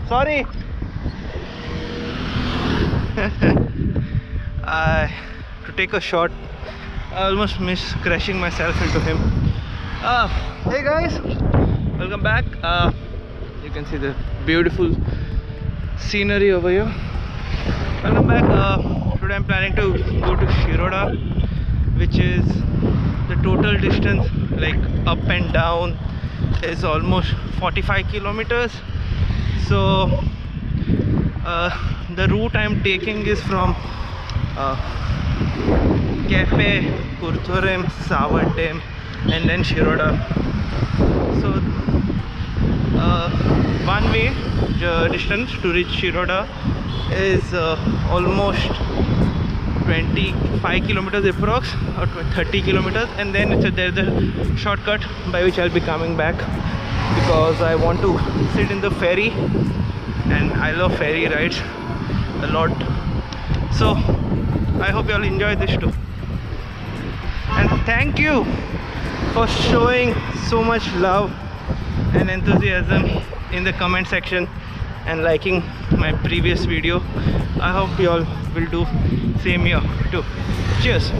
Sorry. To take a shot, I almost missed crashing myself into him. Hey guys, welcome back. You can see the beautiful scenery over here. Welcome back. Today I'm planning to go to Shiroda, which is the total distance, like up and down, is almost 45 kilometers. So the route I'm taking is from Kepe, Kurthurim, Savattim, and then Shiroda. So one way distance to reach Shiroda is almost 25 kilometers approx, or 30 kilometers, and then there's a shortcut by which I'll be coming back because I want to sit in the ferry, and I love ferry rides a lot. So I hope you all enjoy this too, and thank you for showing so much love and enthusiasm in the comment section and liking my previous video. I hope you all will do same here too. Cheers.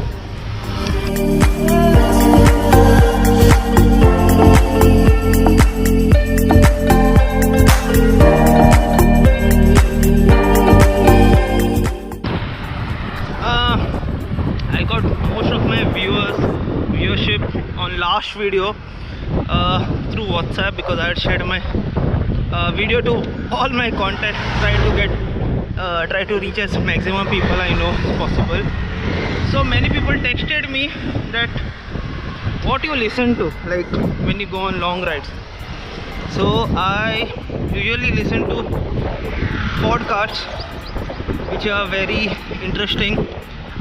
I got most of my viewership on last video through WhatsApp because I had shared my video to all my contacts, try to reach as maximum people I know as possible. So many people texted me that what you listen to, like when you go on long rides. So I usually listen to podcasts which are very interesting.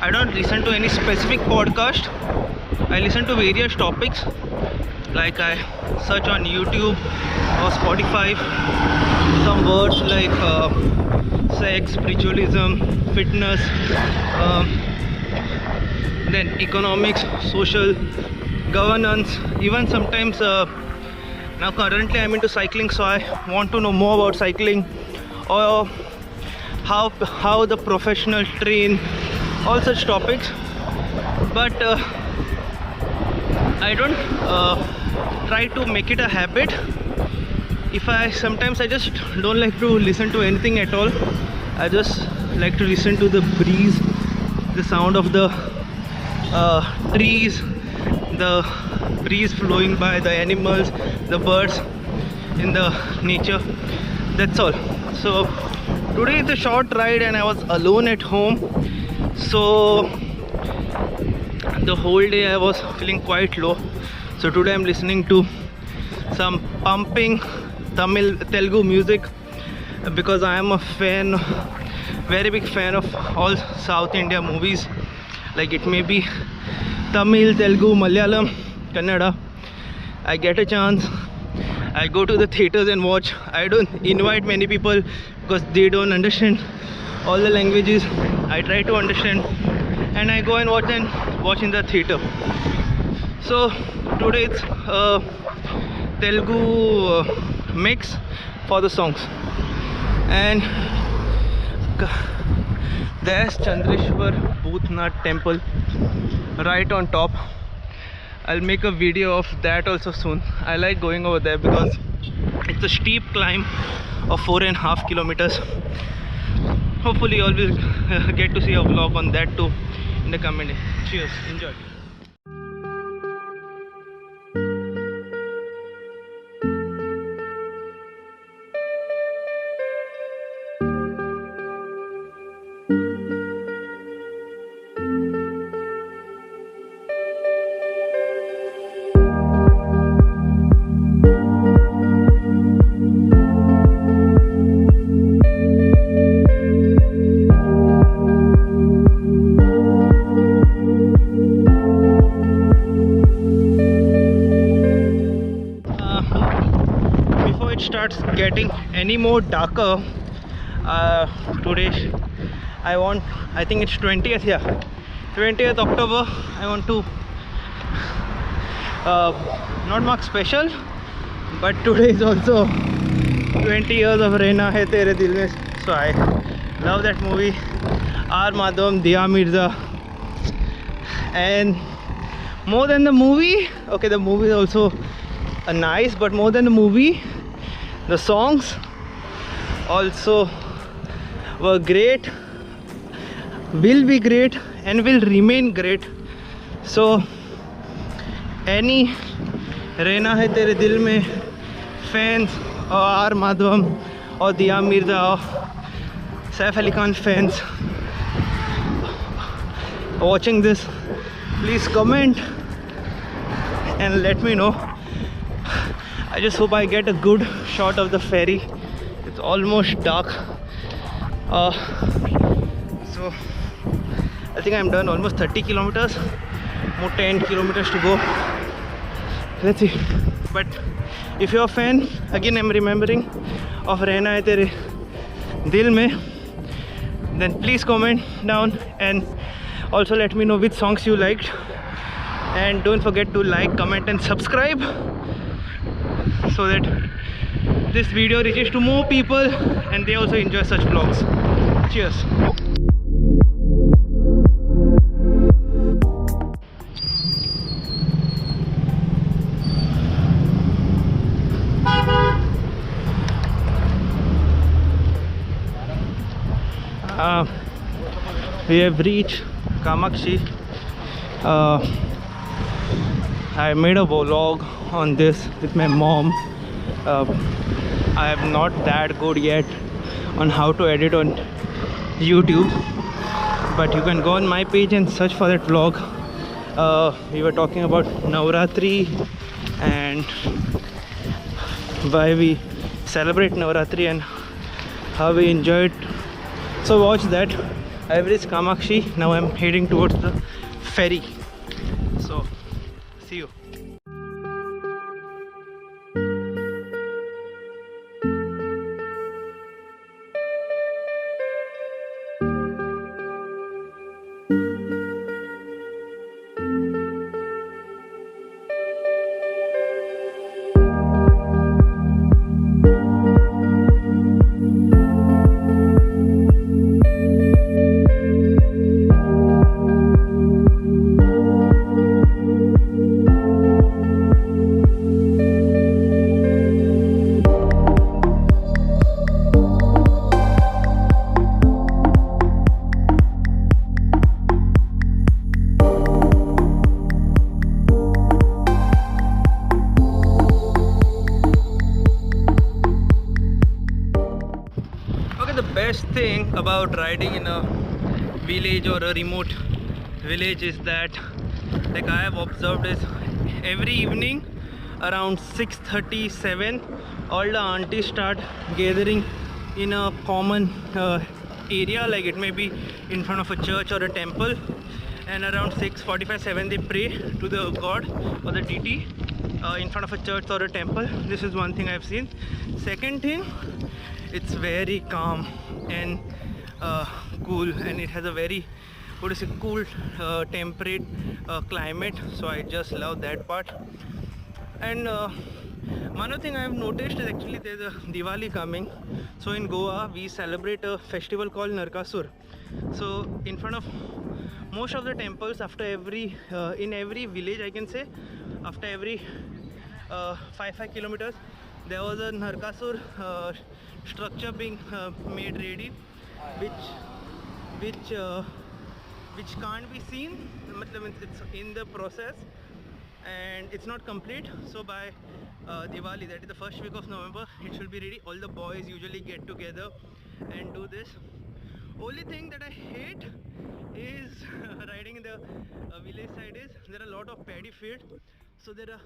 I don't listen to any specific podcast. I listen to various topics, like I search on YouTube or Spotify some words like sex, spiritualism, fitness, then economics, social, governance, even sometimes now currently I'm into cycling, so I want to know more about cycling, or how the professional train, all such topics. But I don't try to make it a habit. Sometimes I just don't like to listen to anything at all. I just like to listen to the breeze, the sound of the trees, the breeze flowing by, the animals, the birds in the nature. That's all. So today is a short ride and I was alone at home, so the whole day I was feeling quite low. So today I'm listening to some pumping Telugu music because I am a fan, very big fan of all South India movies. Like it may be Tamil, Telugu, Malayalam, Kannada. I get a chance, I go to the theaters and watch. I don't invite many people because they don't understand all the languages. I try to understand and I go and watch in the theater. So today it's Telugu mix for the songs, and there's Chandreshwar Bhutnath temple right on top. I'll make a video of that also soon. I like going over there because it's a steep climb of 4.5 kilometers. Hopefully you all will get to see a vlog on that too in the coming day. Cheers, enjoy. Starts getting any more darker. Today I think it's 20th, yeah, 20th October. I want to not mark special, but today is also 20 years of Rehna Hai Tere Dil Mein. So I love that movie. R. Madhavam, Dia Mirza. And more than the movie, okay, the movie is also nice, but more than the movie, the songs also were great, will be great, and will remain great. So any Rehna Hai Tere Dil Mein fans, or R. Madhavam, or Dia Mirza, or Saif Ali Khan fans watching this, please comment and let me know. I just hope I get a good shot of the ferry. It's almost dark. So I think I'm done. Almost 30 kilometers. More 10 kilometers to go. Let's see. But if you're a fan, again I'm remembering of Rehna Hai Tere Dil Mein, then please comment down and also let me know which songs you liked. And don't forget to like, comment and subscribe so that this video reaches to more people and they also enjoy such vlogs. Cheers. We have reached Kamakshi. I made a vlog on this with my mom. I am not that good yet on how to edit on YouTube, but you can go on my page and search for that vlog. We were talking about Navratri and why we celebrate Navratri and how we enjoy it. So watch that. I have reached Kamakshi. Now I'm heading towards the ferry. So see you. The best thing about riding in a village or a remote village is that, like I have observed, is every evening around 6:37 all the aunties start gathering in a common area, like it may be in front of a church or a temple, and around 6:45-7 they pray to the god or the deity in front of a church or a temple. This is one thing I've seen. Second thing, it's very calm and cool, and it has a very, what is it, cool temperate climate, so I just love that part. And one other thing I have noticed is actually there's a Diwali coming. So in Goa we celebrate a festival called Narkasur. So in front of most of the temples, after every in every village, I can say, after every 5 kilometers there was a Narkasur structure being made ready, which can't be seen. It's in the process and it's not complete. So by Diwali, that is the first week of November, it should be ready. All the boys usually get together and do this. Only thing that I hate is riding in the village side is there are a lot of paddy field. So there are